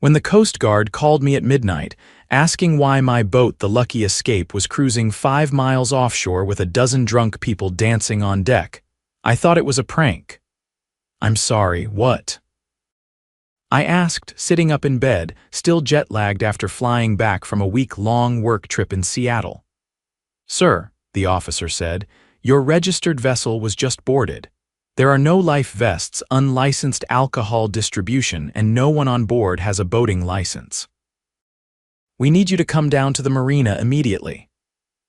when the Coast Guard called me at midnight, asking why my boat, the Lucky Escape, was cruising 5 miles offshore with a dozen drunk people dancing on deck. I thought it was a prank. "I'm sorry, what?" I asked, sitting up in bed, still jet-lagged after flying back from a week-long work trip in Seattle. "Sir," the officer said, "your registered vessel was just boarded. There are no life vests, unlicensed alcohol distribution, and no one on board has a boating license. We need you to come down to the marina immediately."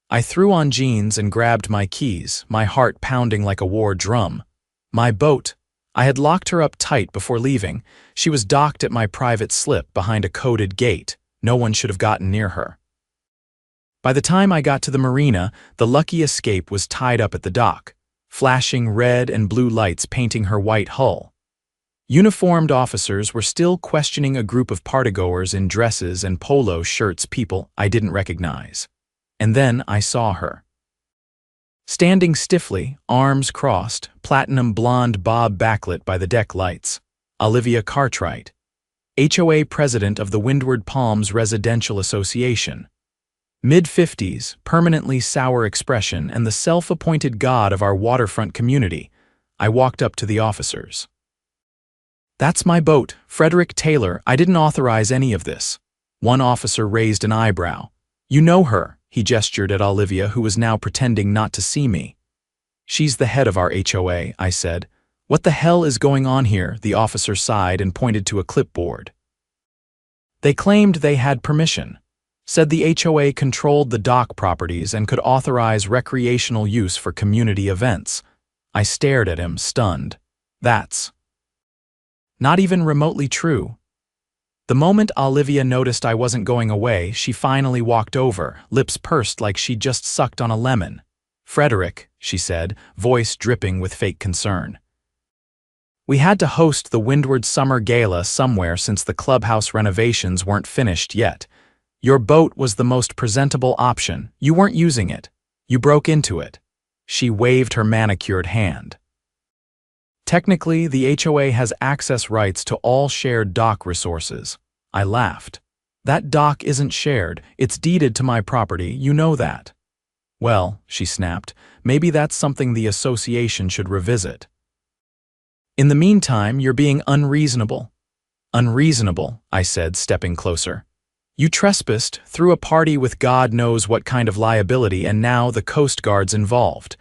I threw on jeans and grabbed my keys, my heart pounding like a war drum. My boat. I had locked her up tight before leaving. She was docked at my private slip behind a coded gate. No one should have gotten near her. By the time I got to the marina, the Lucky Escape was tied up at the dock, flashing red and blue lights painting her white hull. Uniformed officers were still questioning a group of partygoers in dresses and polo shirts, people I didn't recognize. And then I saw her. Standing stiffly, arms crossed, platinum blonde bob backlit by the deck lights, Olivia Cartwright, HOA president of the Windward Palms Residential Association. Mid-50s, permanently sour expression, and the self-appointed god of our waterfront community. I walked up to the officers. "That's my boat, Frederick Taylor. I didn't authorize any of this." One officer raised an eyebrow. "You know her," he gestured at Olivia, who was now pretending not to see me. "She's the head of our HOA," I said. "What the hell is going on here?" The officer sighed and pointed to a clipboard. They claimed they had permission. Said the HOA controlled the dock properties and could authorize recreational use for community events. I stared at him, stunned. That's not even remotely true. The moment Olivia noticed I wasn't going away, she finally walked over, lips pursed like she'd just sucked on a lemon. "Frederick," she said, voice dripping with fake concern. "We had to host the Windward Summer Gala somewhere since the clubhouse renovations weren't finished yet. Your boat was the most presentable option. You weren't using it. You broke into it." She waved her manicured hand. "Technically, the HOA has access rights to all shared dock resources." I laughed. "That dock isn't shared. It's deeded to my property. You know that." "Well," she snapped, "maybe that's something the association should revisit." "In the meantime, you're being unreasonable." "Unreasonable," I said, stepping closer. "You trespassed, threw a party with God knows what kind of liability, and now the Coast Guard's involved.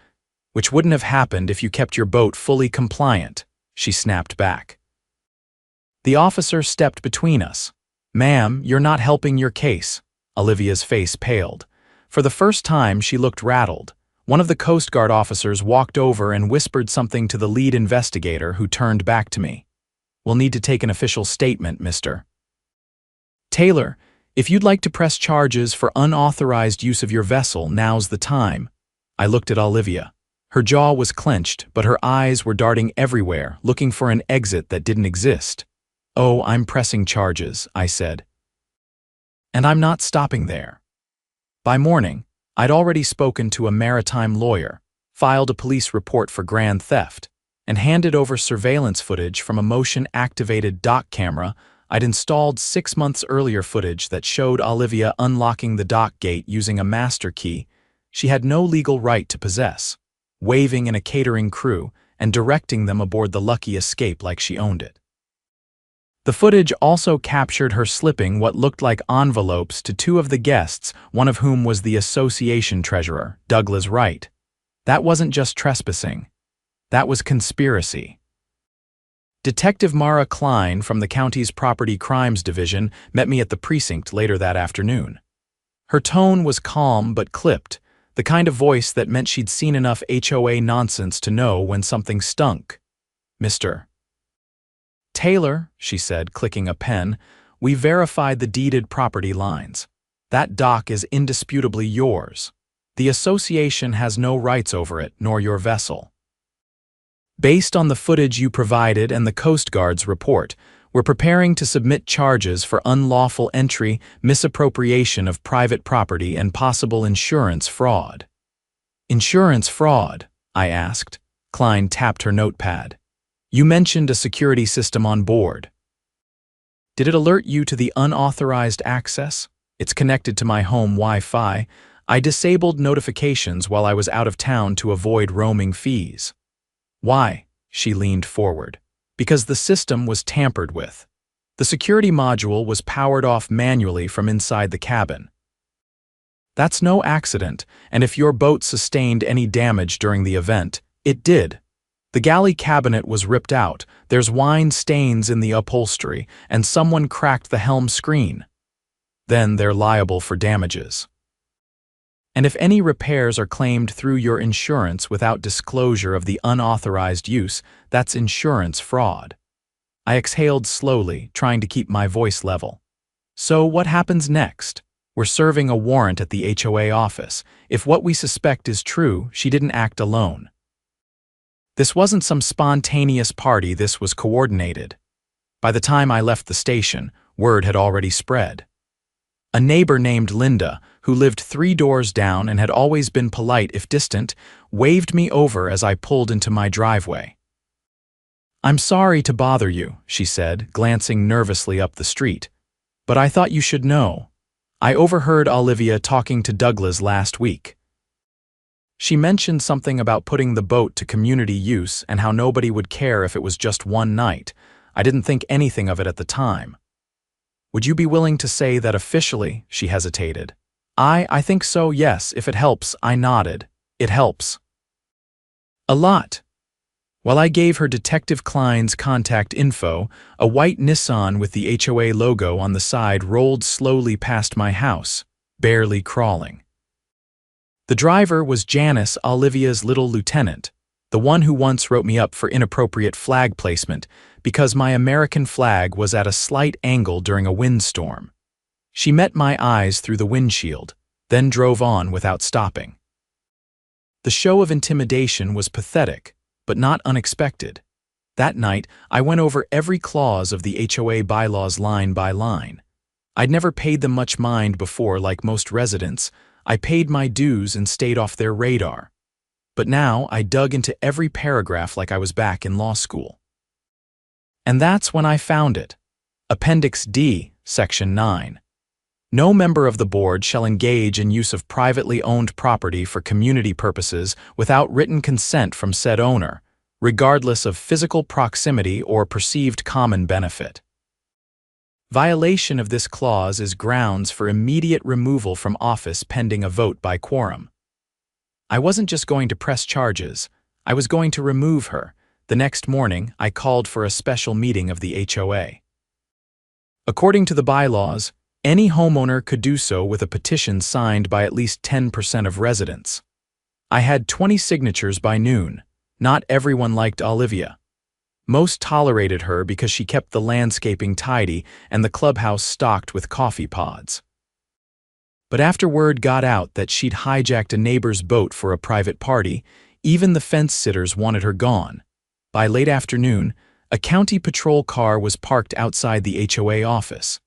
Which wouldn't have happened if you kept your boat fully compliant," she snapped back. The officer stepped between us. "Ma'am, you're not helping your case." Olivia's face paled. For the first time, she looked rattled. One of the Coast Guard officers walked over and whispered something to the lead investigator, who turned back to me. "We'll need to take an official statement, Mr. Taylor. If you'd like to press charges for unauthorized use of your vessel, now's the time." I looked at Olivia. Her jaw was clenched, but her eyes were darting everywhere, looking for an exit that didn't exist. "Oh, I'm pressing charges," I said. "And I'm not stopping there." By morning, I'd already spoken to a maritime lawyer, filed a police report for grand theft, and handed over surveillance footage from a motion-activated dock camera I'd installed 6 months earlier, footage that showed Olivia unlocking the dock gate using a master key she had no legal right to possess, waving in a catering crew, and directing them aboard the Lucky Escape like she owned it. The footage also captured her slipping what looked like envelopes to 2 of the guests, one of whom was the association treasurer, Douglas Wright. That wasn't just trespassing. That was conspiracy. Detective Mara Klein from the county's Property Crimes Division met me at the precinct later that afternoon. Her tone was calm but clipped, the kind of voice that meant she'd seen enough HOA nonsense to know when something stunk. "Mr. Taylor," she said, clicking a pen, "we verified the deeded property lines. That dock is indisputably yours. The association has no rights over it, nor your vessel. Based on the footage you provided and the Coast Guard's report, we're preparing to submit charges for unlawful entry, misappropriation of private property, and possible insurance fraud." "Insurance fraud?" I asked. Klein tapped her notepad. "You mentioned a security system on board." Did it alert you to the unauthorized access? It's connected to my home Wi-Fi. I disabled notifications while I was out of town to avoid roaming fees. Why? She leaned forward. Because the system was tampered with. The security module was powered off manually from inside the cabin. That's no accident, and if your boat sustained any damage during the event, it did. The galley cabinet was ripped out, there's wine stains in the upholstery, and someone cracked the helm screen. Then they're liable for damages. And if any repairs are claimed through your insurance without disclosure of the unauthorized use, that's insurance fraud. I exhaled slowly, trying to keep my voice level. So what happens next? We're serving a warrant at the HOA office. If what we suspect is true, she didn't act alone. This wasn't some spontaneous party, this was coordinated. By the time I left the station, word had already spread. A neighbor named Linda, who lived 3 doors down and had always been polite if distant, waved me over as I pulled into my driveway. "I'm sorry to bother you," she said, glancing nervously up the street. "But I thought you should know. I overheard Olivia talking to Douglas last week. She mentioned something about putting the boat to community use and how nobody would care if it was just one night. I didn't think anything of it at the time. Would you be willing to say that officially?" She hesitated. I think so, yes, if it helps," I nodded. "It helps. A lot." While I gave her Detective Klein's contact info, a white Nissan with the HOA logo on the side rolled slowly past my house, barely crawling. The driver was Janice, Olivia's little lieutenant, the one who once wrote me up for inappropriate flag placement because my American flag was at a slight angle during a windstorm. She met my eyes through the windshield, then drove on without stopping. The show of intimidation was pathetic, but not unexpected. That night, I went over every clause of the HOA bylaws line by line. I'd never paid them much mind before, like most residents. I paid my dues and stayed off their radar. But now I dug into every paragraph like I was back in law school. And that's when I found it. Appendix D, Section 9. No member of the board shall engage in use of privately owned property for community purposes without written consent from said owner, regardless of physical proximity or perceived common benefit. Violation of this clause is grounds for immediate removal from office pending a vote by quorum. I wasn't just going to press charges, I was going to remove her. The next morning, I called for a special meeting of the HOA. According to the bylaws, any homeowner could do so with a petition signed by at least 10% of residents. I had 20 signatures by noon. Not everyone liked Olivia. Most tolerated her because she kept the landscaping tidy and the clubhouse stocked with coffee pods. But after word got out that she'd hijacked a neighbor's boat for a private party, even the fence sitters wanted her gone. By late afternoon, a county patrol car was parked outside the HOA office.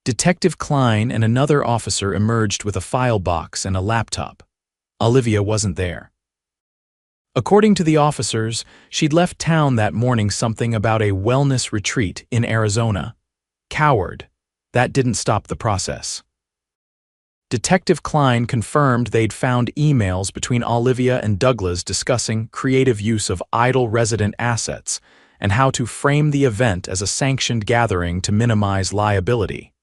Detective Klein and another officer emerged with a file box and a laptop. Olivia wasn't there. According to the officers, she'd left town that morning something about a wellness retreat in Arizona. Coward. That didn't stop the process. Detective Klein confirmed they'd found emails between Olivia and Douglas discussing creative use of idle resident assets and how to frame the event as a sanctioned gathering to minimize liability.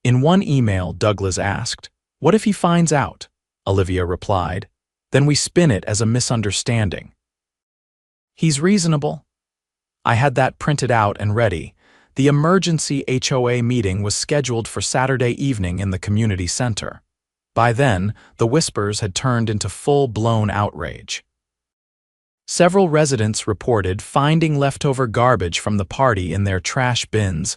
In one email, Douglas asked, "What if he finds out?" Olivia replied, "Then we spin it as a misunderstanding." He's reasonable. I had that printed out and ready. The emergency HOA meeting was scheduled for Saturday evening in the community center. By then, the whispers had turned into full-blown outrage. Several residents reported finding leftover garbage from the party in their trash bins.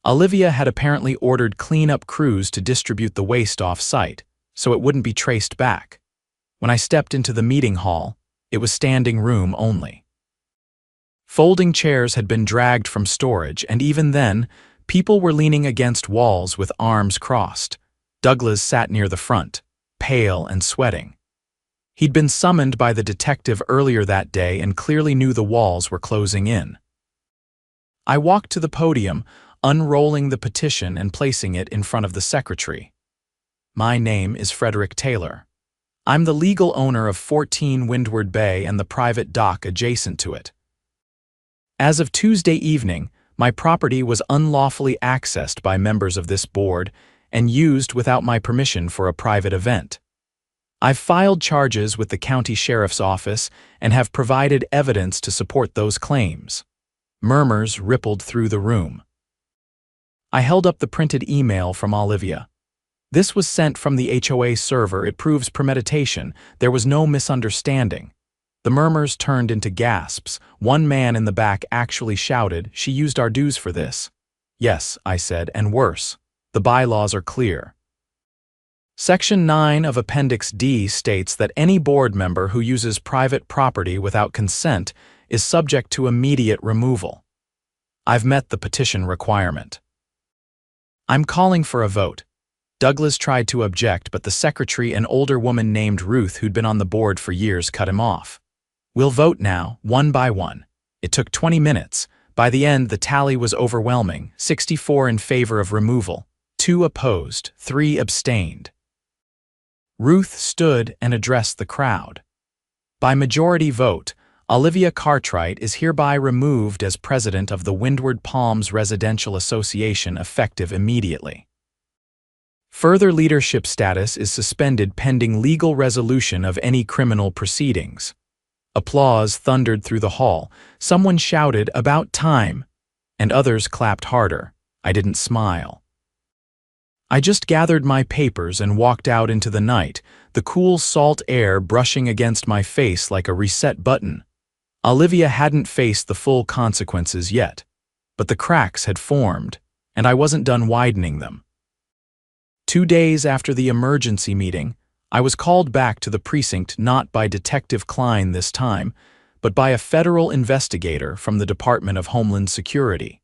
Olivia had apparently ordered cleanup crews to distribute the waste off-site, so it wouldn't be traced back. When I stepped into the meeting hall, it was standing room only. Folding chairs had been dragged from storage, and even then, people were leaning against walls with arms crossed. Douglas sat near the front, pale and sweating. He'd been summoned by the detective earlier that day and clearly knew the walls were closing in. I walked to the podium, unrolling the petition and placing it in front of the secretary. My name is Frederick Taylor. I'm the legal owner of 14 Windward Bay and the private dock adjacent to it. As of Tuesday evening, my property was unlawfully accessed by members of this board and used without my permission for a private event. I've filed charges with the county sheriff's office and have provided evidence to support those claims. Murmurs rippled through the room. I held up the printed email from Olivia. This was sent from the HOA server. It proves premeditation. There was no misunderstanding. The murmurs turned into gasps. One man in the back actually shouted, "She used our dues for this." "Yes," I said, "and worse. The bylaws are clear." Section 9 of Appendix D states that any board member who uses private property without consent is subject to immediate removal. I've met the petition requirement. I'm calling for a vote. Douglas tried to object, but the secretary, an older woman named Ruth who'd been on the board for years, cut him off. "We'll vote now, one by one." It took 20 minutes. By the end, the tally was overwhelming: 64 in favor of removal, 2 opposed, 3 abstained. Ruth stood and addressed the crowd. By majority vote, Olivia Cartwright is hereby removed as president of the Windward Palms Residential Association effective immediately. Further leadership status is suspended pending legal resolution of any criminal proceedings. Applause thundered through the hall. Someone shouted, "About time," and others clapped harder. I didn't smile. I just gathered my papers and walked out into the night, the cool salt air brushing against my face like a reset button. Olivia hadn't faced the full consequences yet, but the cracks had formed, and I wasn't done widening them. 2 days after the emergency meeting, I was called back to the precinct not by Detective Klein this time, but by a federal investigator from the Department of Homeland Security.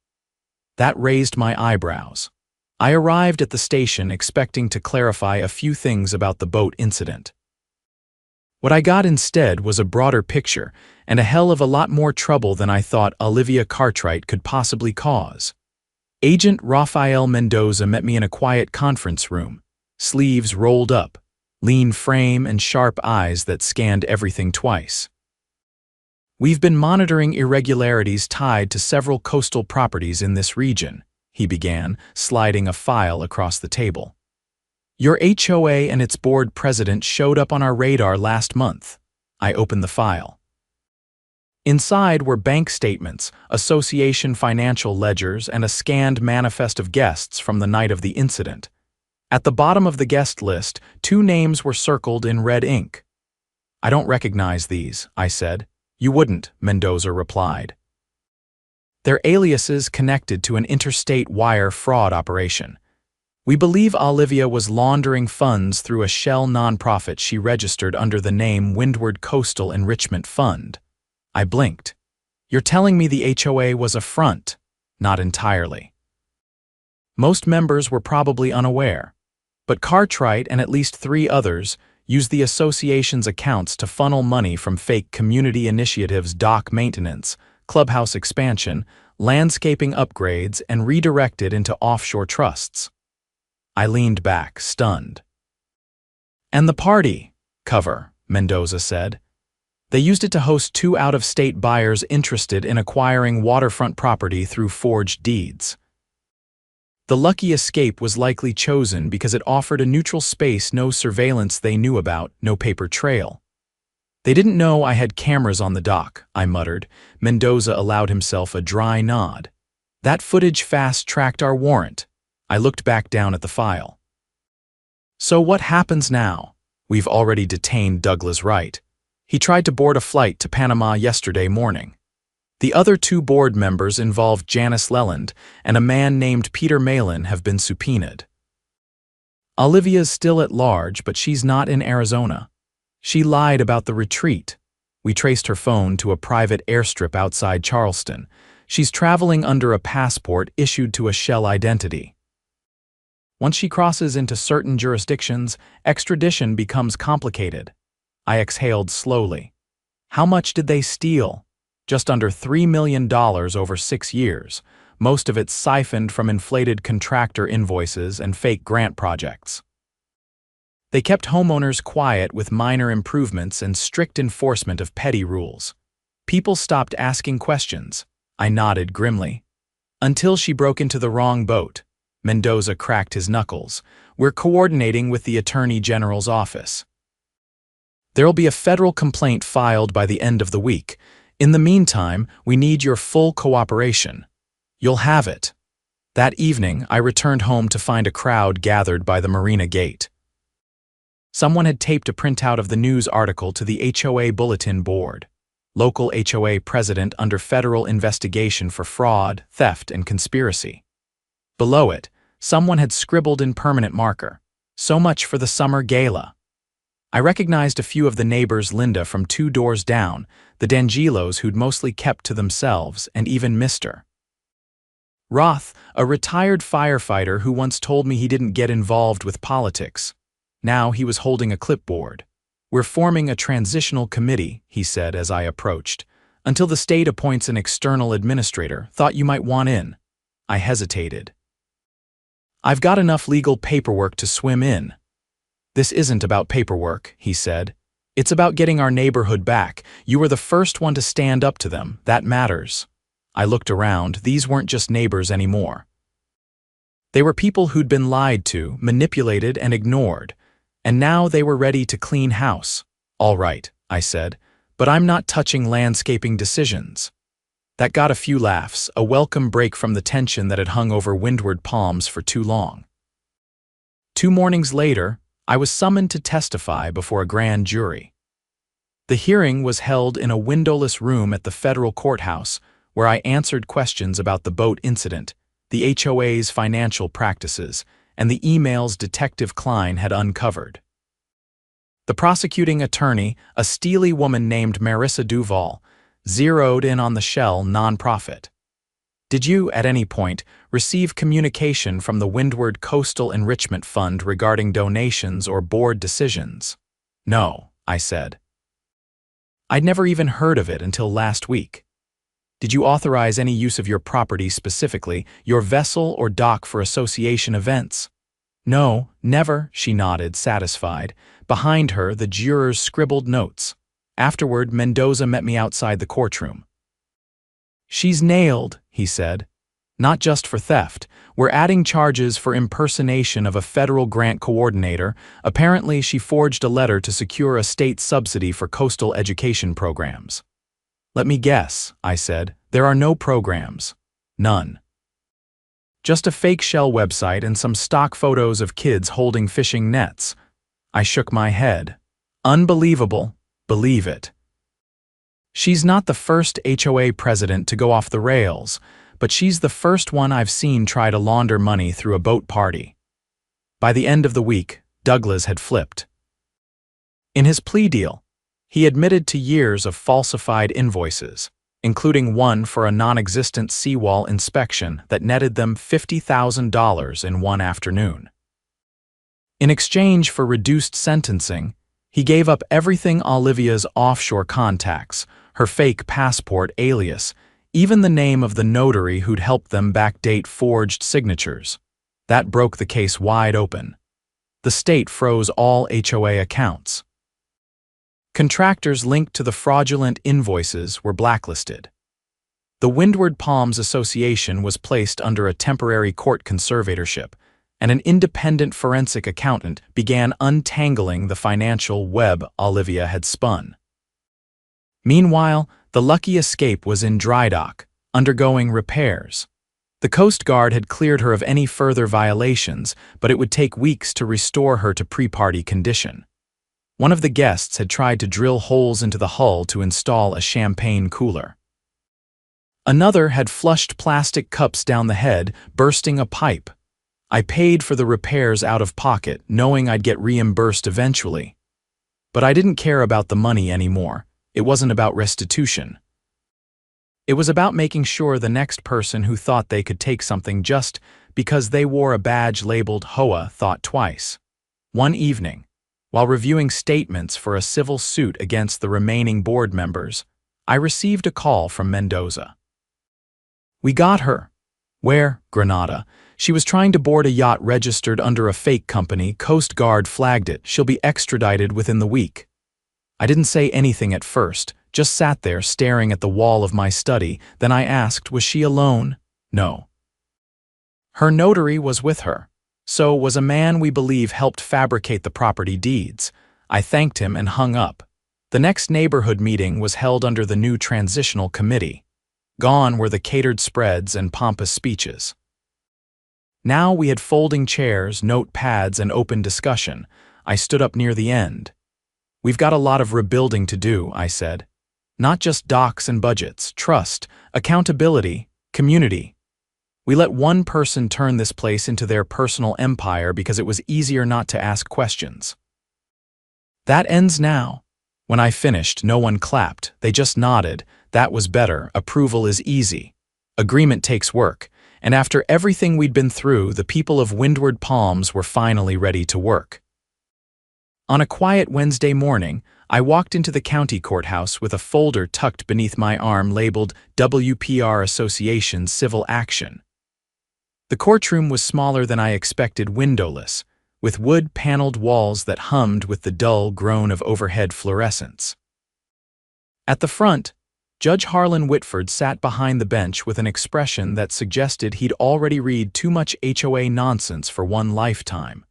That raised my eyebrows. I arrived at the station expecting to clarify a few things about the boat incident. What I got instead was a broader picture and a hell of a lot more trouble than I thought Olivia Cartwright could possibly cause. Agent Rafael Mendoza met me in a quiet conference room, sleeves rolled up, lean frame and sharp eyes that scanned everything twice. "We've been monitoring irregularities tied to several coastal properties in this region," he began, sliding a file across the table. "Your HOA and its board president showed up on our radar last month." I opened the file. Inside were bank statements, association financial ledgers, and a scanned manifest of guests from the night of the incident. At the bottom of the guest list, 2 names were circled in red ink. "I don't recognize these," I said. "You wouldn't," Mendoza replied. "They're aliases connected to an interstate wire fraud operation. We believe Olivia was laundering funds through a shell nonprofit she registered under the name Windward Coastal Enrichment Fund." I blinked. "You're telling me the HOA was a front?" "Not entirely. Most members were probably unaware, but Cartwright and at least 3 others used the association's accounts to funnel money from fake community initiatives, dock maintenance, clubhouse expansion, landscaping upgrades, and redirect it into offshore trusts." I leaned back, stunned. "And the party cover," Mendoza said. "They used it to host 2 out-of-state buyers interested in acquiring waterfront property through forged deeds. The lucky escape was likely chosen because it offered a neutral space, no surveillance they knew about, no paper trail. They didn't know I had cameras on the dock," I muttered. Mendoza allowed himself a dry nod. "That footage fast-tracked our warrant." I looked back down at the file. "So what happens now?" "We've already detained Douglas Wright. He tried to board a flight to Panama yesterday morning. The other 2 board members involved Janice Leland and a man named Peter Malin have been subpoenaed. Olivia's still at large, but she's not in Arizona. She lied about the retreat. We traced her phone to a private airstrip outside Charleston. She's traveling under a passport issued to a shell identity. Once she crosses into certain jurisdictions, extradition becomes complicated." I exhaled slowly. "How much did they steal?" "Just under $3 million over 6 years. most of it siphoned from inflated contractor invoices and fake grant projects. They kept homeowners quiet with minor improvements and strict enforcement of petty rules. People stopped asking questions. I nodded grimly. Until she broke into the wrong boat. Mendoza cracked his knuckles. We're coordinating with the Attorney General's office. There'll be a federal complaint filed by the end of the week. In the meantime, we need your full cooperation. You'll have it. That evening, I returned home to find a crowd gathered by the marina gate. Someone had taped a printout of the news article to the HOA bulletin board. Local HOA president under federal investigation for fraud, theft, and conspiracy. Below it, someone had scribbled in permanent marker, "So much for the summer gala." I recognized a few of the neighbors, Linda from 2 doors down, the D'Angelos who'd mostly kept to themselves, and even Mr. Roth, a retired firefighter who once told me he didn't get involved with politics. Now he was holding a clipboard. "We're forming a transitional committee," he said as I approached, "until the state appoints an external administrator. Thought you might want in." I hesitated. "I've got enough legal paperwork to swim in." "This isn't about paperwork," he said. "It's about getting our neighborhood back. You were the first one to stand up to them. That matters." I looked around. These weren't just neighbors anymore. They were people who'd been lied to, manipulated, and ignored. And now they were ready to clean house. "All right," I said, "but I'm not touching landscaping decisions." That got a few laughs, a welcome break from the tension that had hung over Windward Palms for too long. 2 mornings later, I was summoned to testify before a grand jury. The hearing was held in a windowless room at the federal courthouse, where I answered questions about the boat incident, the HOA's financial practices, and the emails Detective Klein had uncovered. The prosecuting attorney, a steely woman named Marissa Duval, zeroed in on the Shell nonprofit. "Did you, at any point, receive communication from the Windward Coastal Enrichment Fund regarding donations or board decisions?" "No," I said. "I'd never even heard of it until last week." "Did you authorize any use of your property specifically, your vessel or dock for association events?" "No, never," she nodded, satisfied. Behind her, the jurors scribbled notes. Afterward, Mendoza met me outside the courtroom. "She's nailed," he said. "Not just for theft. We're adding charges for impersonation of a federal grant coordinator. Apparently, she forged a letter to secure a state subsidy for coastal education programs." "Let me guess," I said. "There are no programs." "None. Just a fake Shell website and some stock photos of kids holding fishing nets." I shook my head. "Unbelievable. Believe it." "She's not the first HOA president to go off the rails, but she's the first one I've seen try to launder money through a boat party." By the end of the week, Douglas had flipped. In his plea deal, he admitted to years of falsified invoices, including one for a non-existent seawall inspection that netted them $50,000 in one afternoon. In exchange for reduced sentencing, he gave up everything: Olivia's offshore contacts, her fake passport alias, even the name of the notary who'd helped them backdate forged signatures. That broke the case wide open. The state froze all HOA accounts. Contractors linked to the fraudulent invoices were blacklisted. The Windward Palms Association was placed under a temporary court conservatorship, and an independent forensic accountant began untangling the financial web Olivia had spun. Meanwhile, the Lucky Escape was in dry dock, undergoing repairs. The Coast Guard had cleared her of any further violations, but it would take weeks to restore her to pre-party condition. One of the guests had tried to drill holes into the hull to install a champagne cooler. Another had flushed plastic cups down the head, bursting a pipe. I paid for the repairs out of pocket, knowing I'd get reimbursed eventually. But I didn't care about the money anymore. It wasn't about restitution. It was about making sure the next person who thought they could take something just because they wore a badge labeled HOA thought twice. One evening, while reviewing statements for a civil suit against the remaining board members, I received a call from Mendoza. "We got her. Where? Grenada. She was trying to board a yacht registered under a fake company. Coast Guard flagged it. She'll be extradited within the week. I didn't say anything at first, just sat there staring at the wall of my study. Then I asked, was she alone? No. Her notary was with her. So was a man we believe helped fabricate the property deeds. I thanked him and hung up. The next neighborhood meeting was held under the new transitional committee. Gone were the catered spreads and pompous speeches. Now we had folding chairs, notepads, and open discussion. I stood up near the end. We've got a lot of rebuilding to do, I said. Not just docs and budgets, trust, accountability, community. We let one person turn this place into their personal empire because it was easier not to ask questions. That ends now. When I finished, no one clapped, they just nodded. That was better. Approval is easy. Agreement takes work. And after everything we'd been through, the people of Windward Palms were finally ready to work. On a quiet Wednesday morning, I walked into the county courthouse with a folder tucked beneath my arm labeled WPR Association Civil Action. The courtroom was smaller than I expected, windowless, with wood-paneled walls that hummed with the dull groan of overhead fluorescence. At the front, Judge Harlan Whitford sat behind the bench with an expression that suggested he'd already read too much HOA nonsense for one lifetime.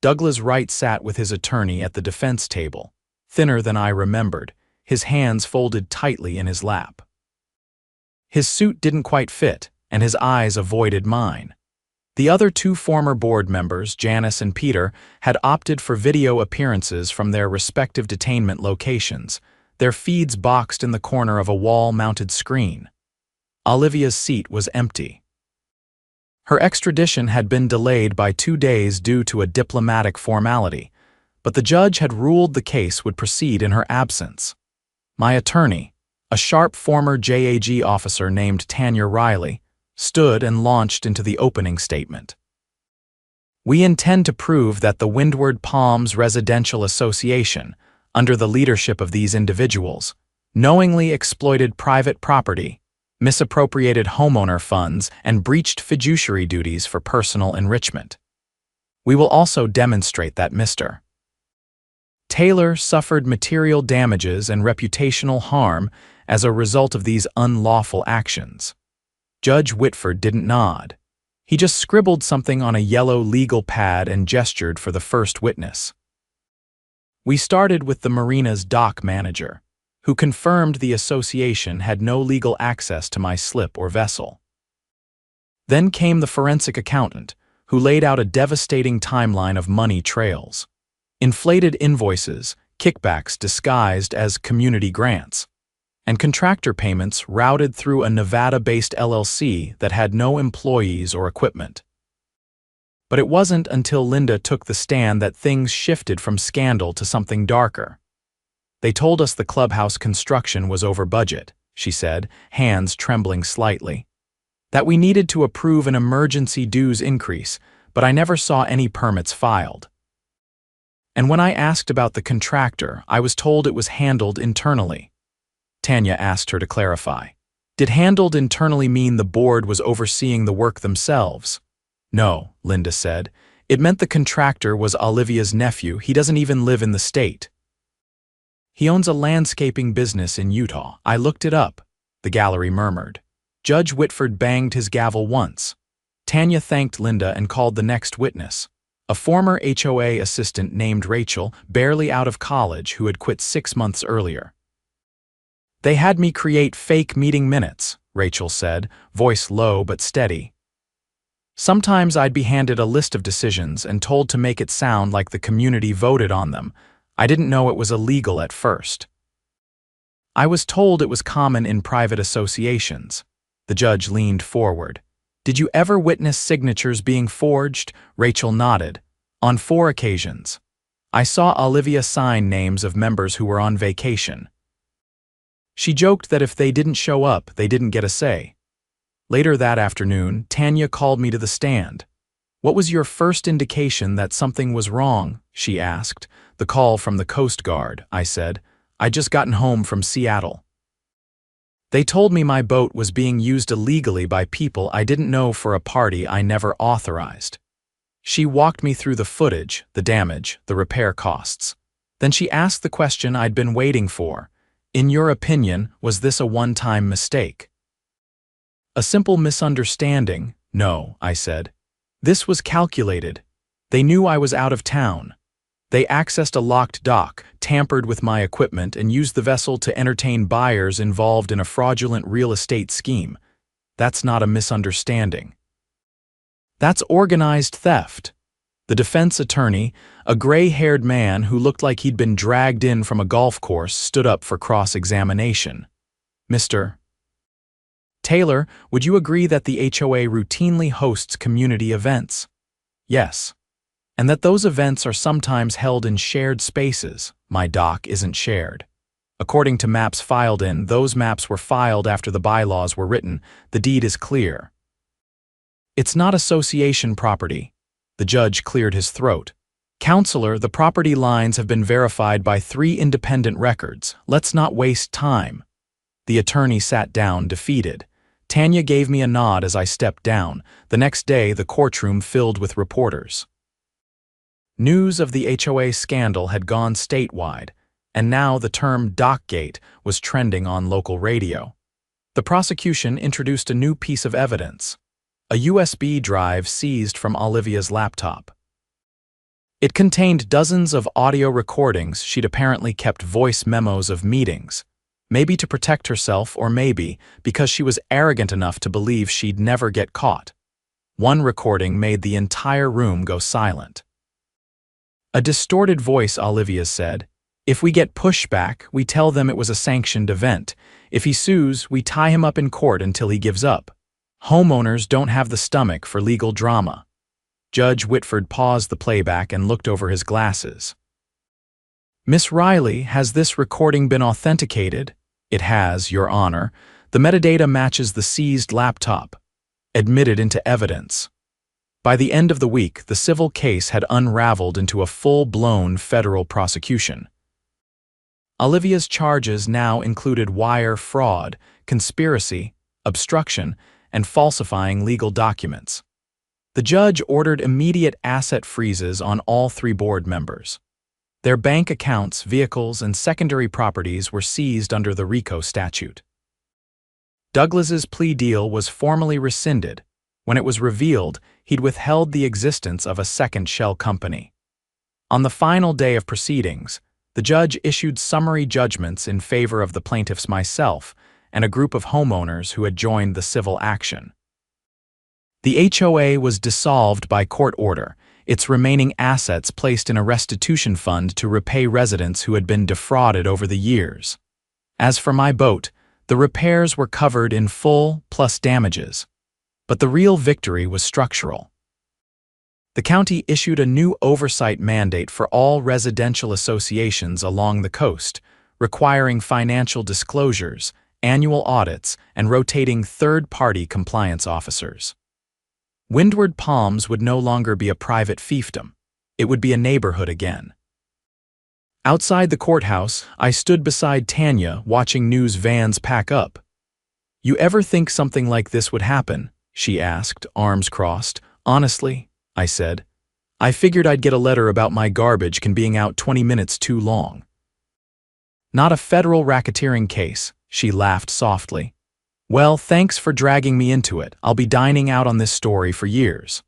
Douglas Wright sat with his attorney at the defense table, thinner than I remembered, his hands folded tightly in his lap. His suit didn't quite fit, and his eyes avoided mine. The other two former board members, Janice and Peter, had opted for video appearances from their respective detainment locations, their feeds boxed in the corner of a wall-mounted screen. Olivia's seat was empty. Her extradition had been delayed by 2 days due to a diplomatic formality, but the judge had ruled the case would proceed in her absence. My attorney, a sharp former JAG officer named Tanya Riley, stood and launched into the opening statement. We intend to prove that the Windward Palms Residential Association, under the leadership of these individuals, knowingly exploited private property, misappropriated homeowner funds, and breached fiduciary duties for personal enrichment. We will also demonstrate that Mr. Taylor suffered material damages and reputational harm as a result of these unlawful actions. Judge Whitford didn't nod. He just scribbled something on a yellow legal pad and gestured for the first witness. We started with the marina's dock manager, who confirmed the association had no legal access to my slip or vessel. Then came the forensic accountant, who laid out a devastating timeline of money trails. Inflated invoices, kickbacks disguised as community grants, and contractor payments routed through a Nevada-based LLC that had no employees or equipment. But it wasn't until Linda took the stand that things shifted from scandal to something darker. They told us the clubhouse construction was over budget, she said, hands trembling slightly. That we needed to approve an emergency dues increase, but I never saw any permits filed. And when I asked about the contractor, I was told it was handled internally. Tanya asked her to clarify. Did handled internally mean the board was overseeing the work themselves? No, Linda said. It meant the contractor was Olivia's nephew. He doesn't even live in the state. He owns a landscaping business in Utah. I looked it up, the gallery murmured. Judge Whitford banged his gavel once. Tanya thanked Linda and called the next witness, a former HOA assistant named Rachel, barely out of college, who had quit 6 months earlier. They had me create fake meeting minutes, Rachel said, voice low but steady. Sometimes I'd be handed a list of decisions and told to make it sound like the community voted on them. I didn't know it was illegal at first. I was told it was common in private associations. The judge leaned forward. Did you ever witness signatures being forged? Rachel nodded. On 4 occasions. I saw Olivia sign names of members who were on vacation. She joked that if they didn't show up, they didn't get a say. Later that afternoon, Tanya called me to the stand. What was your first indication that something was wrong? She asked. The call from the Coast Guard, I said. I'd just gotten home from Seattle. They told me my boat was being used illegally by people I didn't know for a party I never authorized. She walked me through the footage, the damage, the repair costs. Then she asked the question I'd been waiting for. In your opinion, was this a one-time mistake? A simple misunderstanding? No, I said. This was calculated. They knew I was out of town. They accessed a locked dock, tampered with my equipment, and used the vessel to entertain buyers involved in a fraudulent real estate scheme. That's not a misunderstanding. That's organized theft. The defense attorney, a gray-haired man who looked like he'd been dragged in from a golf course, stood up for cross-examination. Mr. Taylor, would you agree that the HOA routinely hosts community events? Yes. And that those events are sometimes held in shared spaces. My dock isn't shared. According to maps filed in, those maps were filed after the bylaws were written. The deed is clear. It's not association property. The judge cleared his throat. Counselor, the property lines have been verified by 3 independent records. Let's not waste time. The attorney sat down, defeated. Tanya gave me a nod as I stepped down. The next day, the courtroom filled with reporters. News of the HOA scandal had gone statewide, and now the term Dockgate was trending on local radio. The prosecution introduced a new piece of evidence, a USB drive seized from Olivia's laptop. It contained dozens of audio recordings. She'd apparently kept voice memos of meetings, maybe to protect herself or maybe because she was arrogant enough to believe she'd never get caught. One recording made the entire room go silent. A distorted voice, Olivia said, "If we get pushback, we tell them it was a sanctioned event. If he sues, we tie him up in court until he gives up. Homeowners don't have the stomach for legal drama." Judge Whitford paused the playback and looked over his glasses. "Miss Riley, has this recording been authenticated?" "It has, Your Honor. The metadata matches the seized laptop." Admitted into evidence. By the end of the week, the civil case had unraveled into a full-blown federal prosecution. Olivia's charges now included wire fraud, conspiracy, obstruction, and falsifying legal documents. The judge ordered immediate asset freezes on all 3 board members. Their bank accounts, vehicles, and secondary properties were seized under the RICO statute. Douglas's plea deal was formally rescinded. When it was revealed, he'd withheld the existence of a second shell company. On the final day of proceedings, the judge issued summary judgments in favor of the plaintiffs, myself, and a group of homeowners who had joined the civil action. The HOA was dissolved by court order, its remaining assets placed in a restitution fund to repay residents who had been defrauded over the years. As for my boat, the repairs were covered in full, plus damages. But the real victory was structural. The county issued a new oversight mandate for all residential associations along the coast, requiring financial disclosures, annual audits, and rotating third-party compliance officers. Windward Palms would no longer be a private fiefdom. It would be a neighborhood again. Outside the courthouse, I stood beside Tanya watching news vans pack up. "You ever think something like this would happen?" she asked, arms crossed. "Honestly," I said, "I figured I'd get a letter about my garbage can being out 20 minutes too long." "Not a federal racketeering case," she laughed softly. "Well, thanks for dragging me into it. I'll be dining out on this story for years."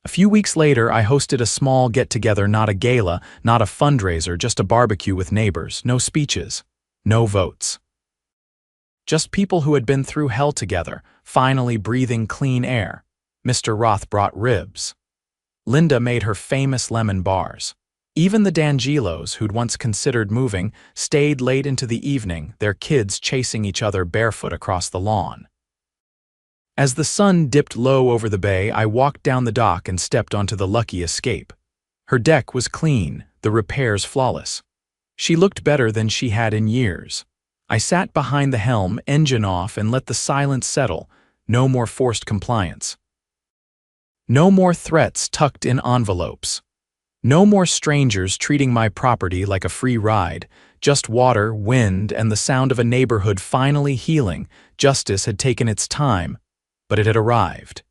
A few weeks later, I hosted a small get-together, not a gala, not a fundraiser, just a barbecue with neighbors, no speeches, no votes. Just people who had been through hell together, finally breathing clean air. Mr. Roth brought ribs. Linda made her famous lemon bars. Even the D'Angelos, who'd once considered moving, stayed late into the evening, their kids chasing each other barefoot across the lawn. As the sun dipped low over the bay, I walked down the dock and stepped onto the Lucky Escape. Her deck was clean, the repairs flawless. She looked better than she had in years. I sat behind the helm, engine off, and let the silence settle. No more forced compliance. No more threats tucked in envelopes. No more strangers treating my property like a free ride. Just water, wind, and the sound of a neighborhood finally healing. Justice had taken its time, but it had arrived.